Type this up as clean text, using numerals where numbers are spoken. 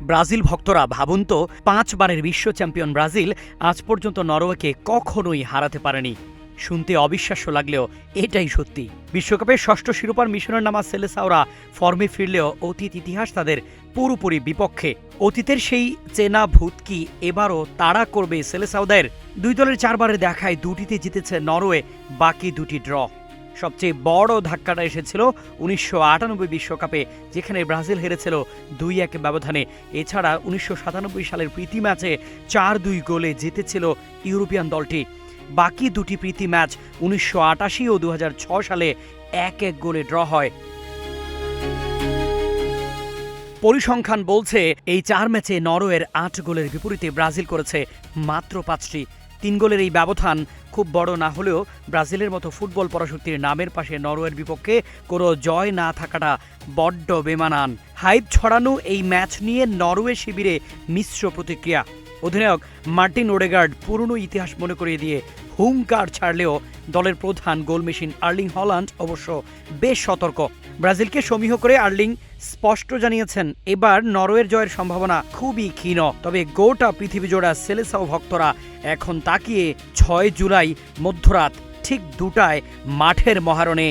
Brazil ভক্তরা ভাবুন তো, 5 বারের বিশ্ব চ্যাম্পিয়ন ব্রাজিল আজ পর্যন্ত নরওয়েকে কখনোই হারাতে পারেনি। শুনতে অবিশ্বাস্য লাগলেও এটাই সত্যি। বিশ্বকাপের ষষ্ঠ শিরোপার মিশনের নামা সেলেসাওরা ফর্মে ফিরলেও অতীত ইতিহাস তাদের পুরোপুরি বিপক্ষে। অতীতের সেই চেনা ভূতকি এবারও তাড়া করবে সেলেসাওদের। দুই দলের 4 বারের দেখায় 2টিতে জিতেছে নরওয়ে, বাকি 2টি ড্র। সবচেয়ে বড় ধাক্কাটা এসেছিল 1998 বিশ্বকাপে, যেখানে ব্রাজিল হেরেছিল 2-1 ব্যবধানে। এছাড়া 1997 সালের প্রীতি ম্যাচে 4-2 গোলে জিতেছিল ইউরোপিয়ান দলটি। বাকি 2টি প্রীতি ম্যাচ 1988 ও 2006 সালে 1-1 গোলে ড্র হয়। পরিসংখ্যান বলছে এই 4 ম্যাচে নরওয়ের 8 গোলের বিপরীতে ব্রাজিল করেছে মাত্র 5টি। 3 গোলের এই ব্যবধান খুব বড় না হলেও ব্রাজিলের মতো ফুটবল পরাশক্তির নামের পাশে নরওয়ের বিপক্ষে কোনো জয় না থাকাটা বড্ড বেমানান। হাইপ ছড়ানো এই ম্যাচ নিয়ে নরওয়ে শিবিরে মিশ্র প্রতিক্রিয়া। অধিনায়ক মার্টিন ওডেগার্ড পুরনো ইতিহাস মনে করিয়ে দিয়ে হুঙ্কার ছাড়লেও দলের প্রধান গোল মেশিন আর্লিং হল্যান্ড অবশ্য বেশ সতর্ক। ব্রাজিলকে সমীহ করে আর্লিং স্পষ্ট জানিয়েছেন, এবার নরওয়ের জয়ের সম্ভাবনা খুবই ক্ষীণ। তবে গোটা পৃথিবীজোড়া সেলেসাও ভক্তরা এখন তাকিয়ে 6 জুলাই মধ্যরাত ঠিক 2টায় মাঠের মহারণে।